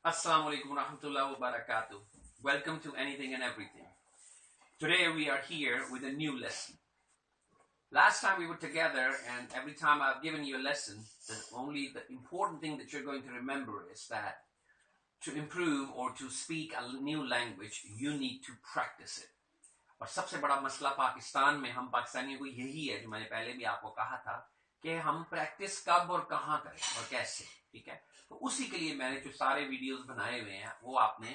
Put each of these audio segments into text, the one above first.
Assalamu alaikum warahmatullahi wabarakatuh. Welcome to Anything and Everything. Today we are here with a new lesson. Last time we were together, and every time I've given you a lesson, the important thing that you're going to remember is that to improve or to speak a new language, you need to practice it. और सबसे बड़ा मसला पाकिस्तान में हम पाकिस्तानियों को यही है, जो मैंने पहले भी आपको कहा था कि हम प्रैक्टिस कब और कहाँ करें और कैसे. ठीक है, तो उसी के लिए मैंने जो सारे वीडियोस बनाए हुए हैं वो आपने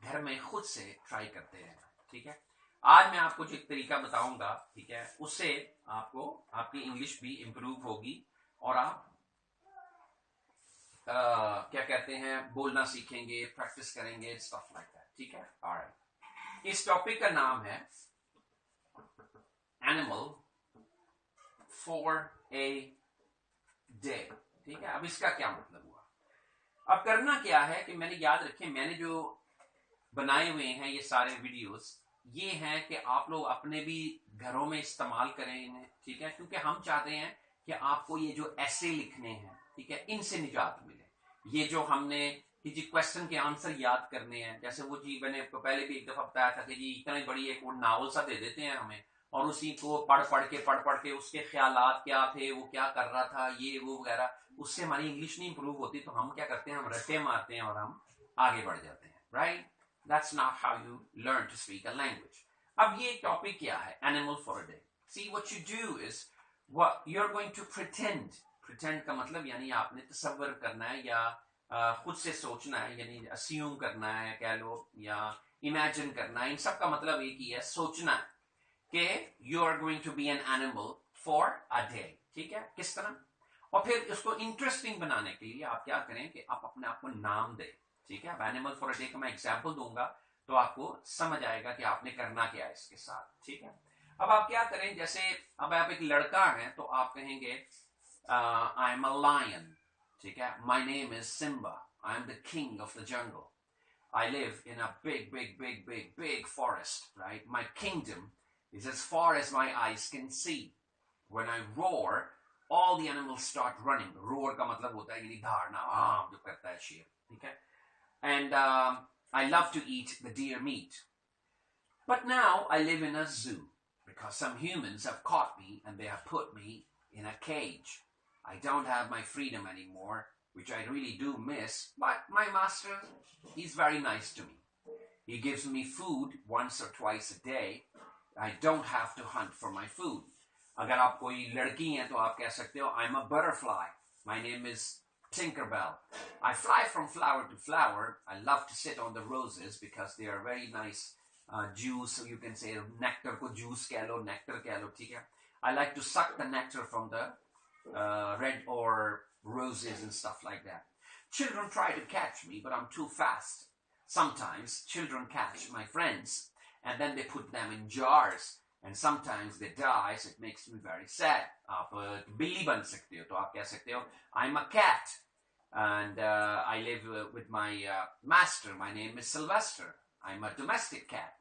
घर में खुद से ट्राई करते रहना. ठीक है, आज मैं आपको जो एक तरीका बताऊंगा, ठीक है, उससे आपको आपकी इंग्लिश भी इंप्रूव होगी और आप क्या कहते हैं बोलना सीखेंगे, प्रैक्टिस करेंगे, स्टफ लाइक दैट. ठीक है, ऑलराइट. इस टॉपिक का नाम है एनिमल फॉर ए डे. ठीक है, अब इसका क्या मतलब हुआ. अब करना क्या है कि मैंने याद रखें, मैंने जो बनाए हुए हैं ये सारे वीडियोस, ये हैं कि आप लोग अपने भी घरों में इस्तेमाल करें इन्हें. ठीक है, क्योंकि हम चाहते हैं कि आपको ये जो ऐसे लिखने हैं, ठीक है, इनसे निजात मिले. ये जो हमने कि जी क्वेश्चन के आंसर याद करने हैं, जैसे वो जी मैंने पहले भी एक दफा बताया था कि जी इतनी बड़ी एक वो नावल सा दे देते हैं हमें, और उसी को पढ़ पढ़ के उसके ख्यालात क्या थे, वो क्या कर रहा था, ये वो वगैरह, उससे हमारी इंग्लिश नहीं इंप्रूव होती. तो हम क्या करते हैं, हम रट्टे मारते हैं और हम आगे बढ़ जाते हैं. Right, that's not how you learn to speak a language. अब ये टॉपिक क्या है, animal for a day. See what you do is what you are going to pretend. Pretend का मतलब यानी आपने तसव्वुर करना है या खुद से सोचना है, यानी अस्यूम करना है कह लो, या इमेजिन करना है. इन सब का मतलब एक ही है, सोचना है कि you are going to be an animal for a day. ठीक है, किस तरह. और फिर इसको इंटरेस्टिंग बनाने के लिए आप क्या करें कि आप अपने आप को नाम दें. ठीक है, अब एनिमल फॉर अ डे का मैं एग्जाम्पल दूंगा तो आपको समझ आएगा कि आपने करना क्या है इसके साथ. ठीक है, अब आप क्या करें, जैसे अब आप एक लड़का हैं तो आप कहेंगे आई एम अ लायन. ठीक है, my name is Simba, I am the king of the jungle. I live in a big forest, right? My kingdom is as far as my eyes can see. When I roar, all the animals start running. Roar का मतलब होता है यानी धारना, जो करता है शेर. ठीक है, and I love to eat the deer meat. But now I live in a zoo because some humans have caught me and they have put me in a cage. I don't have my freedom anymore, which I really do miss, but my master, he's very nice to me. He gives me food once or twice a day. I don't have to hunt for my food. अगर आप कोई लड़की हैं तो आप कह सकते हो I'm a butterfly. My name is Tinkerbell. I fly from flower to flower. I love to sit on the roses because they are very nice juice. So you can say nectar को juice कह लो, nectar कह लो. ठीक है, I like to suck the nectar from the red or roses and stuff like that. Children try to catch me, but I'm too fast. Sometimes children catch my friends and then they put them in jars, and sometimes they die, so it makes me very sad. आप बिल्ली बन सकते हो तो आप कह सकते हो I'm a cat and I live with my master. My name is Sylvester. I'm a domestic cat.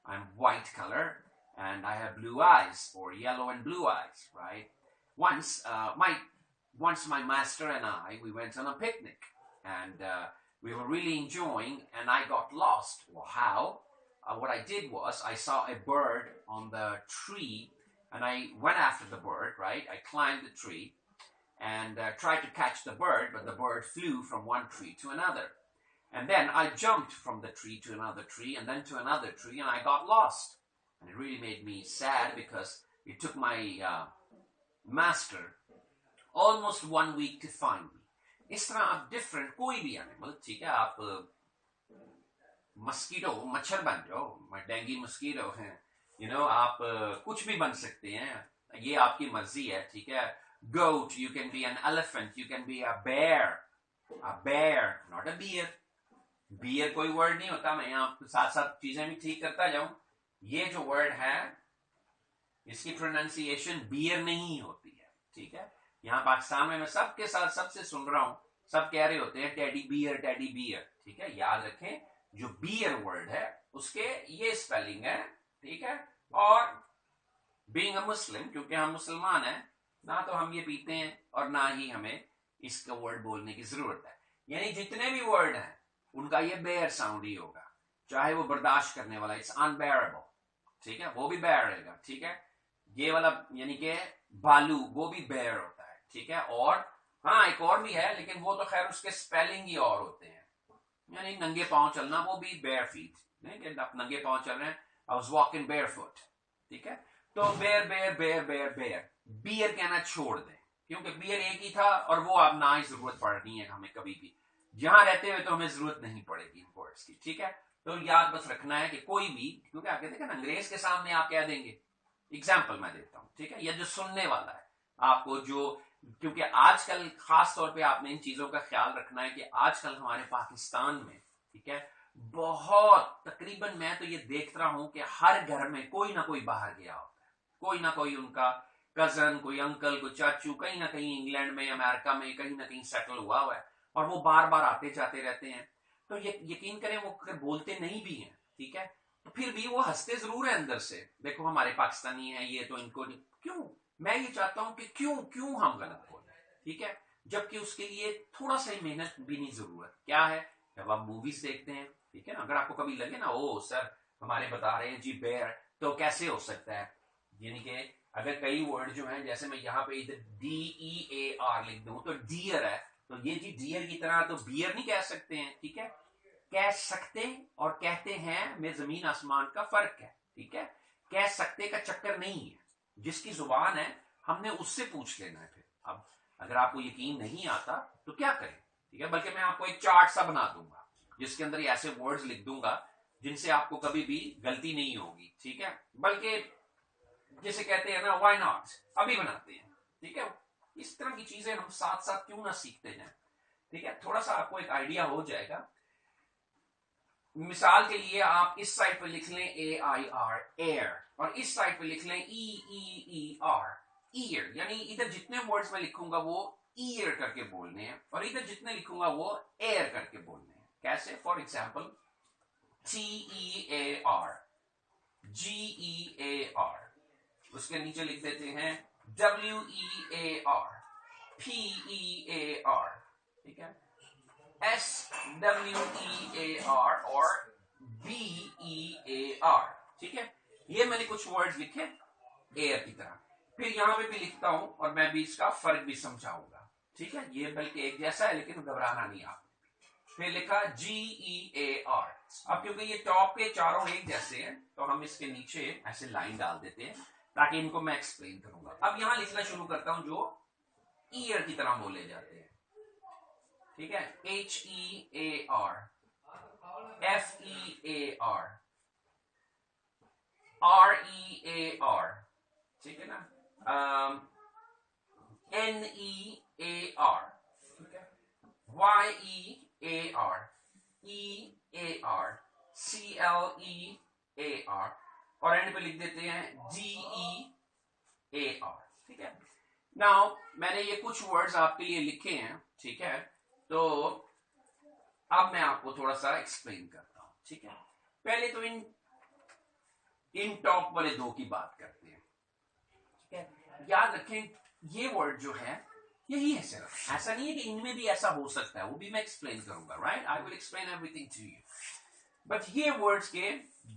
I'm white color and I have blue eyes, or yellow and blue eyes, right? Once my master and we went on a picnic, and we were really enjoying, and I got lost. Well, how? What I did was I saw a bird on the tree, and I went after the bird, right? I climbed the tree and tried to catch the bird, but the bird flew from one tree to another. And then I jumped from the tree to another tree and then to another tree, and I got lost. And it really made me sad because it took my master almost 1 week to find me. इस तरह आप different कोई भी animal, ठीक है, आप mosquito, मच्छर बन जाओ, डेंगी मस्कीटो हैं, आप कुछ भी बन सकते हैं, ये आपकी मर्जी है. ठीक है, goat, you can be an elephant, you can be a bear, not a beer. Beer कोई वर्ड नहीं होता. मैं आपके साथ साथ चीजें भी ठीक करता जाऊं. ये जो वर्ड है इसकी प्रोनाउंसिएशन बियर नहीं होती है. ठीक है, यहाँ पाकिस्तान में मैं सबके साथ सबसे सुन रहा हूं, सब कह रहे होते हैं टेडी बियर. ठीक है, याद रखें जो बियर वर्ड है उसके ये स्पेलिंग है. ठीक है, और बीइंग अ मुस्लिम, क्योंकि हम मुसलमान हैं, ना तो हम ये पीते हैं और ना ही हमें इसका वर्ड बोलने की जरूरत है. यानी जितने भी वर्ड हैं उनका ये बेयर साउंड ही होगा, चाहे वो बर्दाश्त करने वाला, इट्स अनबेयरेबल, ठीक है, वो भी बेयर रहेगा, ठीक है। ये वाला यानी कि बालू, वो भी बेयर होता है, ठीक है। और हाँ, एक और भी है, लेकिन वो तो खैर उसके स्पेलिंग ही और होते हैं, यानी नंगे पांव चलना, वो भी बेयर फीट, नहीं कि आप नंगे पांव चल रहे हैं, I was walking bare foot, ठीक है। तो bear bear bear bear bare, beer कहना छोड़ दें, क्योंकि बियर एक ही था और वो अब ना ही जरूरत पड़नी है हमें कभी भी, जहां रहते हुए तो हमें जरूरत नहीं पड़ेगी वर्ड्स की, ठीक है। तो याद बस रखना है कि कोई भी, क्योंकि आप कहते हैं ना अंग्रेज के सामने आप क्या देंगे, एग्जाम्पल मैं देता हूं, ठीक है, या जो सुनने वाला है आपको, जो क्योंकि आजकल खास तौर पे आपने इन चीजों का ख्याल रखना है कि आजकल हमारे पाकिस्तान में, ठीक है, बहुत तकरीबन मैं तो ये देख रहा हूं कि हर घर में कोई ना कोई बाहर गया होता है, कोई ना कोई उनका कजन, कोई अंकल, कोई चाचू कहीं ना कहीं इंग्लैंड में, अमेरिका में कहीं ना कहीं सेटल हुआ है, और वो बार बार आते जाते रहते हैं। तो ये यकीन करें वो अगर बोलते नहीं भी हैं, ठीक है, तो फिर भी वो हंसते जरूर है अंदर से, देखो हमारे पाकिस्तानी है ये, तो इनको क्यों, मैं ये चाहता हूं कि क्यों क्यों हम गलत बोले, ठीक है, जबकि उसके लिए थोड़ा सा ही मेहनत भी नहीं जरूरत, क्या है, जब आप मूवीज देखते हैं, ठीक है ना, अगर आपको कभी लगे ना ओ सर हमारे बता रहे हैं जी बेयर, तो कैसे हो सकता है, यानी कि अगर कई वर्ड जो हैं, जैसे मैं यहाँ पे इधर DEAR लिख दूं तो डियर है, तो ये जी डियर की तरह तो बियर नहीं कह सकते हैं, ठीक है। कह सकते और कहते हैं में जमीन आसमान का फर्क है, ठीक है। कह सकते का चक्कर नहीं है, जिसकी जुबान है हमने उससे पूछ लेना है। फिर अब अगर आपको यकीन नहीं आता तो क्या करें, ठीक है, बल्कि मैं आपको एक चार्ट सा बना दूंगा जिसके अंदर ऐसे वर्ड्स लिख दूंगा जिनसे आपको कभी भी गलती नहीं होगी, ठीक है, बल्कि जिसे कहते हैं ना व्हाई नॉट, अभी बनाते हैं, ठीक है। इस तरह की चीजें हम साथ साथ क्यों ना सीखते जाएं, ठीक है, थोड़ा सा आपको एक आइडिया हो जाएगा। मिसाल के लिए आप इस साइड पे लिख लें AIR एयर, और इस साइड पे लिख लें EEER ईयर, यानी इधर जितने वर्ड्स मैं लिखूंगा वो ईयर करके बोलने हैं, और इधर जितने लिखूंगा वो एयर करके बोलने हैं। कैसे, फॉर एग्जाम्पल TEAR, GEAR, उसके नीचे लिख देते हैं WEAR, PEAR, ठीक है, SWEAR और BEAR, ठीक है। ये मैंने कुछ वर्ड्स लिखे एयर की तरह, फिर यहां पे भी लिखता हूं और मैं भी इसका फर्क भी समझाऊंगा, ठीक है। ये बल्कि एक जैसा है लेकिन घबराना नहीं आप। फिर लिखा GEAR, अब क्योंकि ये टॉप के चारों एक जैसे हैं तो हम इसके नीचे ऐसे लाइन डाल देते हैं ताकि इनको मैं एक्सप्लेन करूंगा। अब यहां लिखना शुरू करता हूं जो ईयर की तरह बोले जाते हैं, ठीक है, HEAR, FEAR, REAR, ठीक है ना, NEAR, ठीक है, YEAR, EAR, CLEAR, और एंड पे लिख देते हैं GEAR, ठीक है। नाउ मैंने ये कुछ वर्ड्स आपके लिए लिखे हैं, ठीक है, तो अब मैं आपको थोड़ा सा एक्सप्लेन करता हूं, ठीक है। पहले तो इन टॉप वाले दो की बात करते हैं, ठीक है। याद रखें ये वर्ड जो है यही है, सिर्फ ऐसा नहीं है कि इनमें भी ऐसा हो सकता है, वो भी मैं एक्सप्लेन करूंगा, right, I will explain everything to you. But ये वर्ड्स के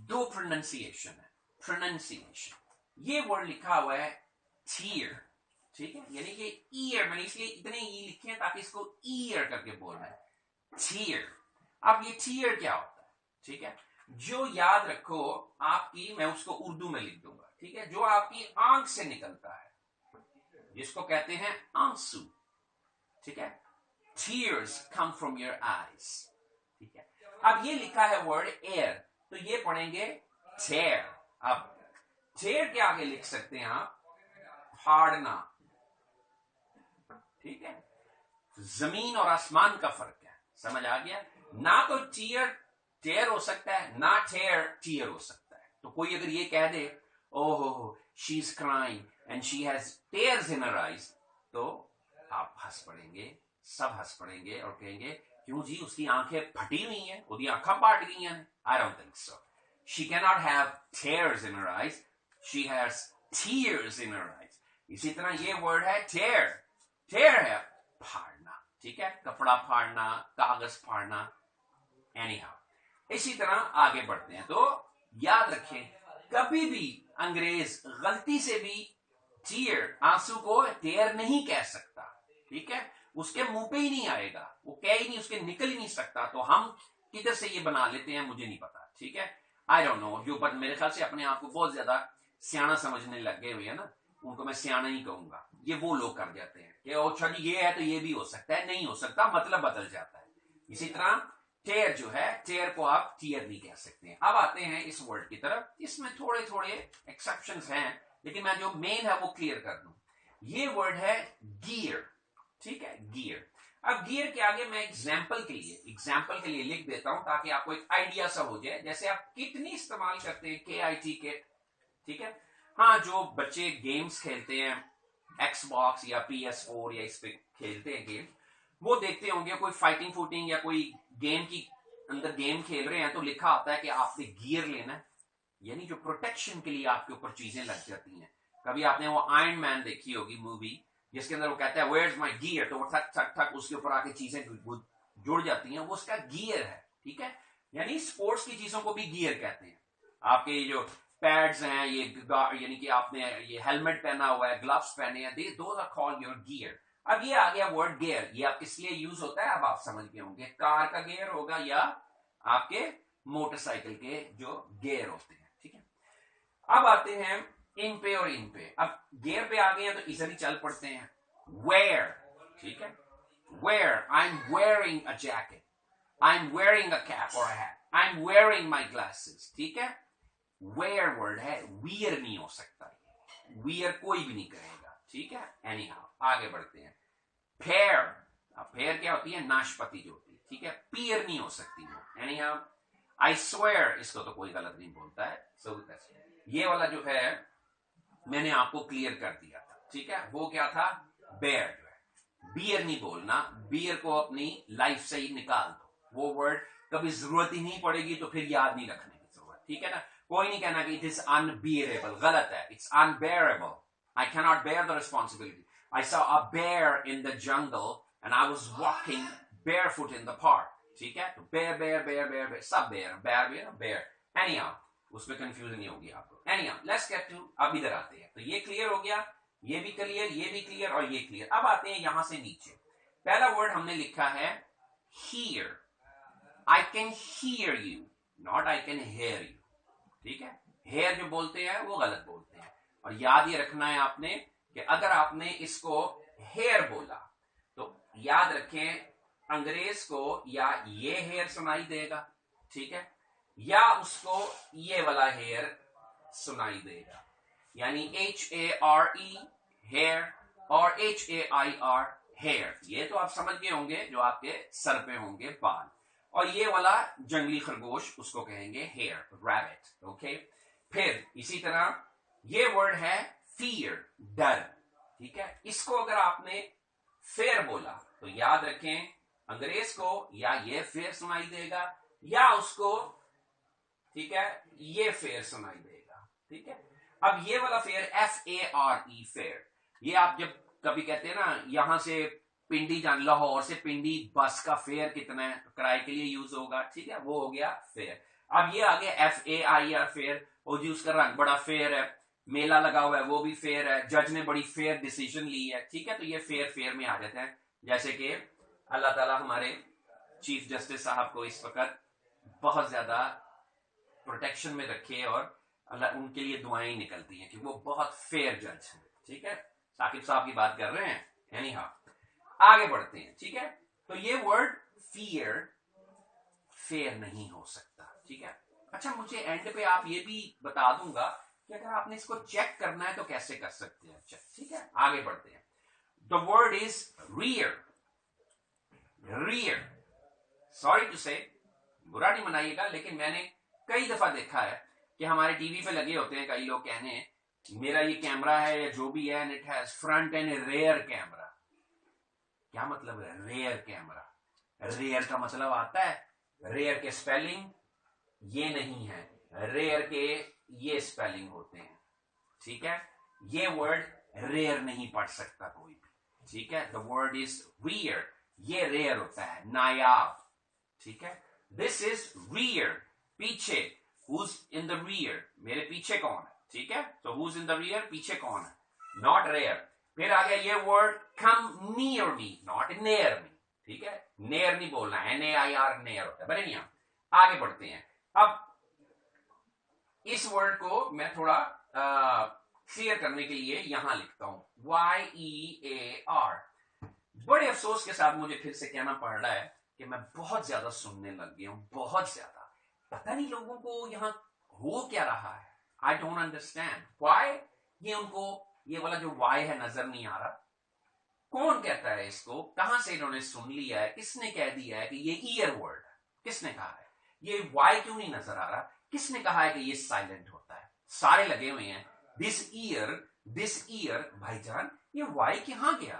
दो प्रोनाउंसिएशन है, प्रोनाउंसिएशन, ये वर्ड लिखा हुआ है टीयर, ठीक है, यानी कि ईयर, मैंने इसलिए इतने ई लिखे हैं ताकि इसको ईयर करके बोलना है, टीयर। अब ये टीयर क्या होता है, ठीक है, जो याद रखो आपकी, मैं उसको उर्दू में लिख दूंगा, ठीक है, जो आपकी आंख से निकलता है जिसको कहते हैं आंसू, ठीक है, tears come from your eyes, ठीक है। अब ये लिखा है वर्ड एयर, तो ये पढ़ेंगे tear। अब tear के आगे लिख सकते हैं आप फाड़ना, ठीक है, जमीन और आसमान का फर्क है, समझ आ गया ना। तो टेयर हो सकता है ना, टीयर हो सकता है। तो कोई अगर ये कह दे ओहो she is crying and she has tears in her eyes, तो आप हंस पड़ेंगे, सब हंस पड़ेंगे और कहेंगे क्यों जी, उसकी आंखें फटी हुई हैं, उसकी आंखें पाट गई हैं। I don't think so, she can not have tears in her eyes, she has tears in her eyes. इसी तरह ये वर्ड है टेयर, टेयर है फाड़ना, ठीक है, कपड़ा फाड़ना, कागज फाड़ना, एनी हाउ। इसी तरह आगे बढ़ते हैं। तो याद रखें, कभी भी अंग्रेज गलती से भी टीयर, आंसू को टेयर नहीं कह सकता, ठीक है, उसके मुंह पे ही नहीं आएगा, वो कह ही नहीं, उसके निकल ही नहीं सकता। तो हम किधर से ये बना लेते हैं मुझे नहीं पता, ठीक है, आई डोंट नो। जो बट मेरे ख्याल से अपने आप को बहुत ज्यादा सियाना समझने लग गए हुए है ना, उनको मैं सियाना ही कहूंगा। ये वो लोग कर जाते हैं कि अच्छा जी ये है तो ये भी हो सकता है, नहीं हो सकता, मतलब बदल जाता है। इसी तरह टेयर जो है, टेयर को आप टीयर नहीं कह सकते हैं। अब आते हैं इस वर्ड की तरफ। इसमें थोड़े थोड़े एक्सेप्शंस हैं, लेकिन मैं जो मेन है वो क्लियर कर दूं। ये वर्ड है गियर, ठीक है, गियर। अब गियर के आगे मैं एग्जाम्पल के लिए लिख देता हूं, ताकि आपको एक आइडिया सा हो जाए। जैसे आप किट नहीं इस्तेमाल करते हैं, KIT किट, ठीक है, हाँ, जो बच्चे गेम्स खेलते हैं Xbox या PS4 या इस पे खेलते हैं गेम, वो देखते होंगे कोई फाइटिंग फूटिंग या कोई गेम की अंदर गेम खेल रहे हैं तो लिखा आता है कि आपने गियर लेना है, यानी जो प्रोटेक्शन के लिए आपके ऊपर चीजें लग जाती हैं। कभी आपने वो आयरन मैन देखी होगी मूवी, जिसके अंदर वो कहता है वेयर इज माई गियर, तो वो ठक ठक ठक उसके ऊपर आके चीजें जुड़ जाती हैं, वो उसका गियर है, ठीक है। यानी स्पोर्ट्स की चीजों को भी गियर कहते हैं। आपके जो पैड्स हैं, ये यानी कि आपने ये हेलमेट पहना हुआ है, ग्लव्स पहने हैं, those are called your gear. अब ये आ गया वर्ड गियर, ये आप किस लिए यूज होता है अब आप समझ गए होंगे। कार का गियर होगा या आपके मोटरसाइकिल के जो गियर होते हैं, ठीक है। अब आते हैं इन पे और इन पे। अब गियर पे आ गए हैं तो इजीली चल पड़ते हैं। वेयर, ठीक है, wear, I am wearing a jacket, I am wearing a cap और hat, I am wearing my glasses, ठीक है। वेयर वर्ड है, वियर नहीं हो सकता, वियर कोई भी नहीं करेगा, ठीक है। एनी हाउ आगे बढ़ते हैं। फेयर, फेयर क्या होती है, नाशपाती जो होती है, ठीक है, पियर नहीं हो सकती वो। एनी हाउ आई स्वेयर, इसको तो कोई गलत नहीं बोलता है। सो ये वाला जो है मैंने आपको क्लियर कर दिया था, ठीक है। वो क्या था, बेयर जो है, बियर नहीं बोलना, बियर को अपनी लाइफ से ही निकाल दो, वो वर्ड कभी जरूरत ही नहीं पड़ेगी तो फिर याद नहीं रखने की जरूरत, ठीक है ना। कोई नहीं कहना कि इट इज अनबियरेबल, गलत है, it's unbearable. I can not bear the responsibility, I saw a bear in the jungle and I was walking barefoot in the park, ठीक है। तो bear bear bear bear bear, सब bear, bear bear bear, anyhow उसमें confusion नहीं होगी आपको। Anyhow let's get to, अब इधर आते हैं। तो ये क्लियर हो गया, ये भी क्लियर, ये भी क्लियर और ये क्लियर। अब आते हैं यहां से नीचे। पहला वर्ड हमने लिखा है here, I can hear you, not I can hear you, ठीक है। हेयर जो बोलते हैं वो गलत बोलते हैं, और याद ये रखना है आपने कि अगर आपने इसको हेयर बोला तो याद रखें अंग्रेज को या ये हेयर सुनाई देगा, ठीक है, या उसको ये वाला हेयर सुनाई देगा, यानी HARE हेयर और HAIR हेयर। ये तो आप समझ गए होंगे, जो आपके सर पे होंगे बाल, और ये वाला जंगली खरगोश उसको कहेंगे हेयर, रैबिट, ओके। फिर इसी तरह ये वर्ड है फियर, डर, ठीक है। इसको अगर आपने फेयर बोला तो याद रखें अंग्रेज को या ये फेयर सुनाई देगा या उसको, ठीक है, ये फेयर सुनाई देगा, ठीक है। अब ये वाला फेयर FARE फेयर, ये आप जब कभी कहते हैं ना यहां से पिंडी जान, लाहौर से पिंडी बस का फेयर कितना है, किराए के लिए यूज होगा, ठीक है, वो हो गया फेयर। अब ये आ गया FAIR फेयर, और जी उसका रंग बड़ा फेयर है, मेला लगा हुआ है वो भी फेयर है, जज ने बड़ी फेयर डिसीजन ली है, ठीक है। तो ये फेयर फेयर में आ जाते हैं। जैसे कि अल्लाह ताला हमारे चीफ जस्टिस साहब को इस वक्त बहुत ज्यादा प्रोटेक्शन में रखे, और अल्लाह उनके लिए दुआएं निकलती हैं कि वो बहुत फेयर जज हैं, ठीक है। साकिब साहब की बात कर रहे हैं। एनी हाउ आगे बढ़ते हैं, ठीक है। तो ये वर्ड फियर फेयर नहीं हो सकता, ठीक है। अच्छा, मुझे एंड पे आप ये भी बता दूंगा कि अगर आपने इसको चेक करना है तो कैसे कर सकते हैं, ठीक है। आगे बढ़ते हैं। The word is rear, rear, sorry to say, बुरा नहीं मनाइएगा, लेकिन मैंने कई दफा देखा है कि हमारे टीवी पे लगे होते हैं कई लोग कहने मेरा ये कैमरा है या जो भी है, and it has front end rare camera. क्या मतलब है रेयर कैमरा? रेयर का मतलब आता है, रेयर के स्पेलिंग ये नहीं है, रेयर के ये स्पेलिंग होते हैं, ठीक है। ये वर्ड रेयर नहीं पढ़ सकता कोई भी, ठीक है। द वर्ड इज रियर, ये रेयर होता है, नायाब, ठीक है। दिस इज रियर, पीछे, हुज इन द रियर, मेरे पीछे कौन है, ठीक है, तो हुज इन द रियर, पीछे कौन है, नॉट रेयर। फिर आ गया ये word come near me, not near me, ठीक है, नेयर नहीं बोलना है, NAIR नेयर होता है, बने नहीं। हम आगे बढ़ते हैं। अब इस वर्ड को मैं थोड़ा क्लियर करने के लिए यहां लिखता हूं YEAR। बड़े अफसोस के साथ मुझे फिर से कहना पड़ रहा है कि मैं बहुत ज्यादा सुनने लग गया हूं, बहुत ज्यादा। पता नहीं लोगों को यहां हो क्या रहा है, आई डोंट अंडरस्टैंड व्हाई ये उनको ये वाला जो वाई है नजर नहीं आ रहा। कौन कहता है इसको, कहां से इन्होंने सुन लिया है, किसने कह दिया है कि ये ईयर वर्ड है, किसने कहा है, ये वाई क्यों नहीं नजर आ रहा, किसने कहा है कि ये साइलेंट होता है, सारे लगे हुए हैं दिस ईयर। भाईजान ये वाई कहां गया,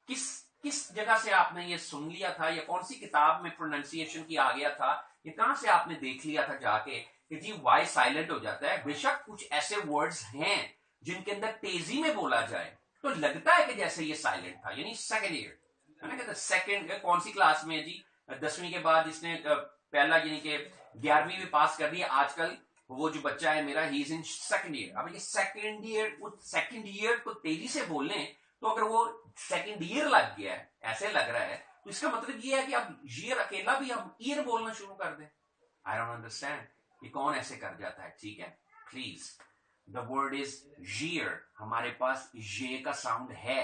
किस किस जगह से आपने ये सुन लिया था, या कौन सी किताब में प्रोनाउंसिएशन की आ गया था, ये कहां से आपने देख लिया था जाके कि जी वाई साइलेंट हो जाता है। बेशक कुछ ऐसे वर्ड्स हैं जिनके अंदर तेजी में बोला जाए तो लगता है कि जैसे ये साइलेंट था, यानी सेकेंड ईयर, है ना, कहते सेकेंड, कौन सी क्लास में है जी, 10वीं के बाद जिसने पहला यानी कि 11वीं भी पास कर दी, आजकल वो जो बच्चा है मेरा, he is in second year. अब ये सेकेंड ईयर को तेजी से बोलने, तो अगर वो सेकेंड ईयर लग गया है, ऐसे लग रहा है, तो इसका मतलब ये है कि अब ईयर अकेला भी हम ईयर बोलना शुरू कर दें। आई डोंट अंडरस्टैंड ये कौन ऐसे कर जाता है, ठीक है, please. The word is year, हमारे पास ये का साउंड है,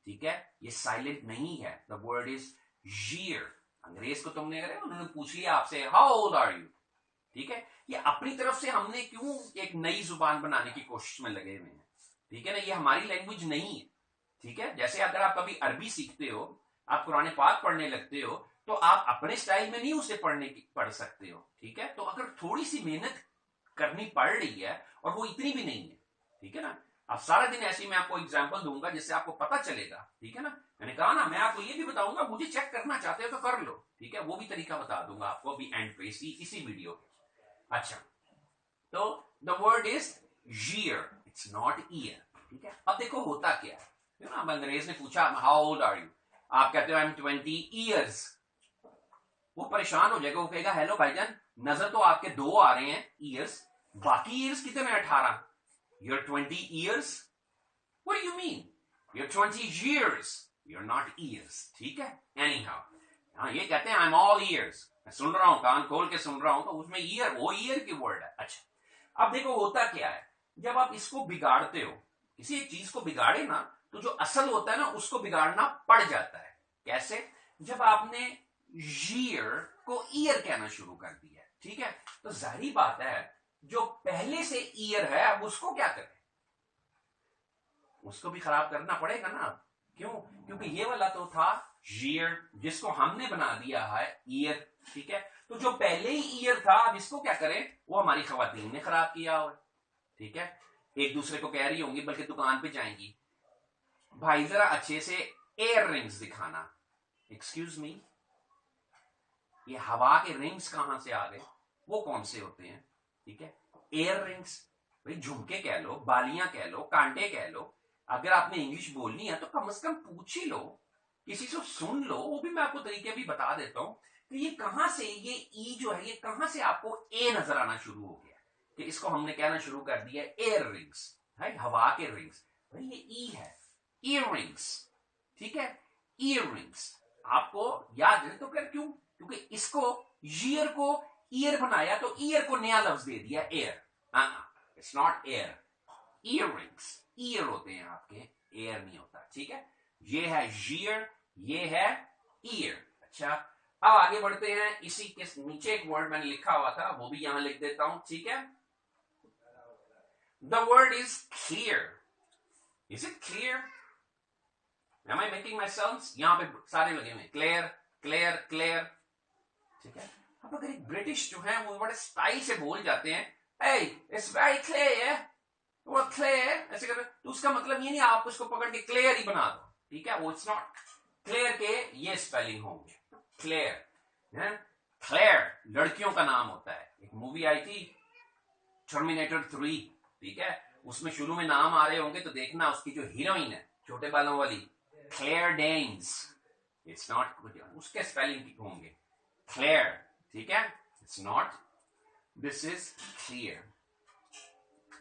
ठीक है, ये साइलेंट नहीं है। The word is year। अंग्रेज को तुमने अगर उन्होंने पूछ लिया आपसे हाउ ओल्ड आर यू, ठीक है, ये अपनी तरफ से हमने क्यों एक नई जुबान बनाने की कोशिश में लगे हुए हैं, ठीक है ना, ये हमारी लैंग्वेज नहीं है, ठीक है। जैसे अगर आप कभी अरबी सीखते हो, आप कुरान पाक पढ़ने लगते हो, तो आप अपने स्टाइल में नहीं उसे पढ़ सकते हो, ठीक है। तो अगर थोड़ी सी मेहनत करनी पड़ रही है, और वो इतनी भी नहीं है, ठीक है ना, अब सारा दिन ऐसी मैं आपको एग्जांपल दूंगा जिससे आपको पता चलेगा, ठीक है ना। मैंने कहा ना मैं आपको ये भी बताऊंगा, मुझे चेक करना चाहते हो तो कर लो, ठीक है, वो भी तरीका बता दूंगा आपको अभी एंड पे इसी वीडियो में। अच्छा, तो the word is year, it's not year, ठीक है। अब देखो होता क्या है ना, अंग्रेज ने पूछा हाउ ओल्ड आर यू, आप कहते हो आई एम 20 ईयर्स, वो परेशान हो जाएगा, वो कहेगा हेलो भाईजान, नजर तो आपके 2 आ रहे हैं ईयर्स, बाकी ईयर्स कितने हैं, 18, you're 20 years, what do you mean, you're 20 years, you're not years, ठीक है। anyhow, हाँ ये कहते हैं I'm all ears, मैं सुन रहा हूं, कान खोल के सुन रहा हूं, तो उसमें ईयर, वो ईयर की वर्ड है। अच्छा, अब देखो होता क्या है, जब आप इसको बिगाड़ते हो, किसी एक चीज को बिगाड़े ना, तो जो असल होता है ना उसको बिगाड़ना पड़ जाता है। कैसे, जब आपने year को ईयर कहना शुरू कर दिया, ठीक है, तो जाहिर बात है जो पहले से ईयर है अब उसको क्या करें, उसको भी खराब करना पड़ेगा ना। क्यों, क्योंकि ये वाला तो था year जिसको हमने बना दिया है ईयर, ठीक है, तो जो पहले ही ईयर था अब इसको क्या करें, वो हमारी खवातीन ने खराब किया हुआ, ठीक है। एक दूसरे को कह रही होंगी, बल्कि दुकान पे जाएंगी, भाई जरा अच्छे से एयर रिंग्स दिखाना, एक्सक्यूज मी, ये हवा के रिंग्स कहां से आ गए, वो कौन से होते हैं, ठीक है, एयर रिंग्स, भाई झुमके कह लो, बालियां कह लो, कांटे कह लो, अगर आपने इंग्लिश बोलनी है तो कम से कम पूछ ही लो, किसी से सुन लो, वो भी मैं आपको तरीके भी बता देता हूं कि ये कहां से, ये ई जो है ये कहां से आपको ए नजर आना शुरू हो गया, कि इसको हमने कहना शुरू कर दिया एयर रिंग्स, है हवा के रिंग्स, भाई ये ई है, ईयर रिंग्स, ठीक है, ईयर रिंग्स आपको याद है, तो फिर क्यों, क्योंकि इसको ईयर को ईयर बनाया तो ईयर को नया लफ्ज दे दिया air, it's not air, year rings year होते हैं आपके, एयर नहीं होता, ठीक है। ये है ईयर, ये है ईयर। अच्छा, अब आगे बढ़ते हैं, इसी के नीचे एक वर्ड मैंने लिखा हुआ था, वो भी यहां लिख देता हूं, ठीक है। The word is clear, is it clear, am I making my sense, यहां पे सारे लगे हुए क्लियर क्लियर क्लियर, ठीक है। अब अगर एक ब्रिटिश जो है वो बड़े स्टाइल से बोल जाते हैं, hey, it's very clear, वो क्लियर ऐसे कर, तो उसका मतलब ये नहीं आप उसको पकड़ के क्लियर ही बना दो, ठीक है, वो इट्स नॉट क्लियर के ये स्पेलिंग होंगे, क्लियर, क्लेयर लड़कियों का नाम होता है। एक मूवी आई थी टर्मिनेटर 3, ठीक है, उसमें शुरू में नाम आ रहे होंगे तो देखना, उसकी जो हीरोइन है छोटे बालों वाली, क्लेयर डेन्स, इट्स नॉट, उसके स्पेलिंग होंगे क्लेयर, ठीक है, it's not, this is clear.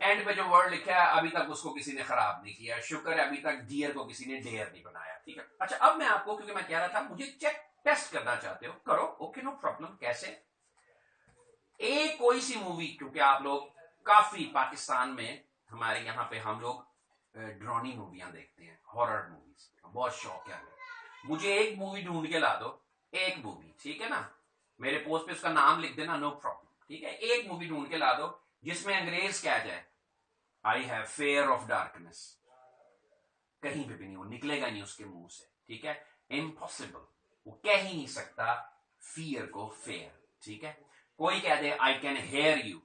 And पे जो वर्ड लिखा है अभी तक उसको किसी ने खराब नहीं किया, शुक्र है अभी तक डियर को किसी ने डेयर नहीं बनाया, ठीक है। अच्छा, अब मैं आपको, क्योंकि मैं कह रहा था मुझे चेक टेस्ट करना चाहते हो, करो, ओके, नो प्रॉब्लम। कैसे? कोई सी मूवी, क्योंकि आप लोग काफी पाकिस्तान में, हमारे यहाँ पे हम लोग ड्रोनी मूवियां देखते हैं, हॉरर मूवीज, बहुत शौक है हमें। मुझे एक मूवी ढूंढ के ला दो, एक मूवी, ठीक है ना, मेरे पोस्ट पे उसका नाम लिख देना, नो प्रॉब्लम, ठीक है। एक मूवी ढूंढ के ला दो जिसमें अंग्रेज कह जाए I have fair of darkness, कहीं पे भी नहीं, वो निकलेगा नहीं उसके मुंह से, ठीक है, इम्पॉसिबल, वो कह ही नहीं सकता फियर को फेयर, ठीक है। कोई कह दे आई कैन हेयर यू,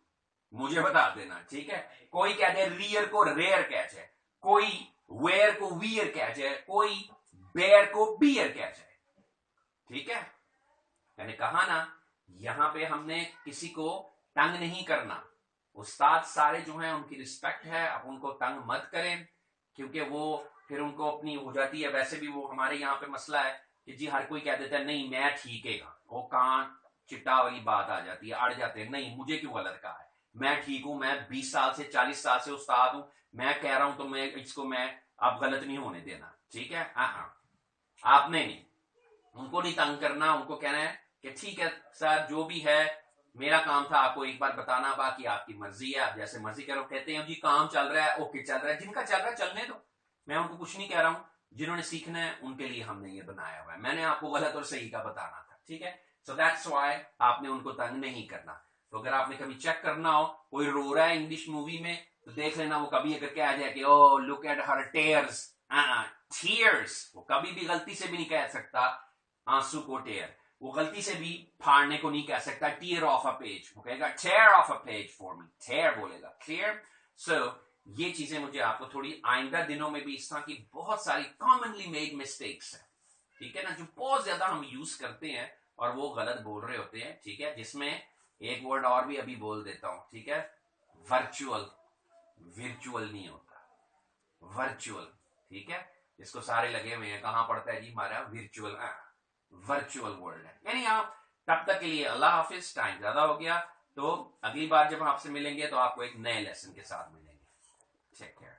मुझे बता देना, ठीक है। कोई कह दे रियर को रेयर कह जाए, कोई वेयर को वियर कह जाए, कोई बेयर को बियर कह जाए, ठीक है। मैंने कहा ना, यहां पे हमने किसी को तंग नहीं करना। उस्ताद सारे जो हैं उनकी रिस्पेक्ट है, अब उनको तंग मत करें, क्योंकि वो फिर उनको अपनी हो जाती है। वैसे भी वो हमारे यहाँ पे मसला है कि जी हर कोई कह देता है नहीं मैं ठीक है, वो कान चिट्टा वाली बात आ जाती है, अड़ जाते हैं, नहीं मुझे क्यों गलत कहा है, मैं ठीक हूं, मैं 20 साल से 40 साल से उस्ताद हूं, मैं कह रहा हूं तो मैं इसको मैं आप गलत नहीं होने देना, ठीक है। आपने नहीं, उनको नहीं तंग करना, उनको कहना है कि ठीक है सर जो भी है, मेरा काम था आपको एक बार बताना, बाकी आपकी मर्जी है, आप जैसे मर्जी करो। कहते हैं जी काम चल रहा है, ओके चल रहा है, जिनका चल रहा है चलने दो, मैं उनको कुछ नहीं कह रहा हूं, जिन्होंने सीखना है उनके लिए हमने ये बनाया हुआ है, मैंने आपको गलत और सही का बताना था, ठीक है। सो दैट्स व्हाई आपने उनको तंग नहीं करना। तो अगर आपने कभी चेक करना हो कोई रो रहा है इंग्लिश मूवी में, तो देख लेना वो कभी अगर कह जाए कि oh look at her tears, tears, वो कभी भी गलती से भी नहीं कह सकता आंसू को टेयर, वो गलती से भी फाड़ने को नहीं कह सकता टीयर ऑफ अ पेज, वो कहेगा tear of a page for me, tear बोलेगा, क्लियर। सो ये चीजें मुझे आपको थोड़ी आइंदा दिनों में भी इस तरह की बहुत सारी कॉमनली मेड मिस्टेक्स है, ठीक है ना, जो बहुत ज्यादा हम यूज करते हैं और वो गलत बोल रहे होते हैं, ठीक है। जिसमें एक वर्ड और भी अभी बोल देता हूं, ठीक है, वर्चुअल, विर्चुअल नहीं होता, वर्चुअल, ठीक है। इसको सारे लगे हुए हैं कहां पड़ता है जी हमारा विर्चुअल, वर्चुअल वर्ल्ड है। यानी आप तब तक के लिए अल्लाह हाफिज, टाइम ज्यादा हो गया, तो अगली बार जब आपसे मिलेंगे तो आपको एक नए लेसन के साथ मिलेंगे। Take care.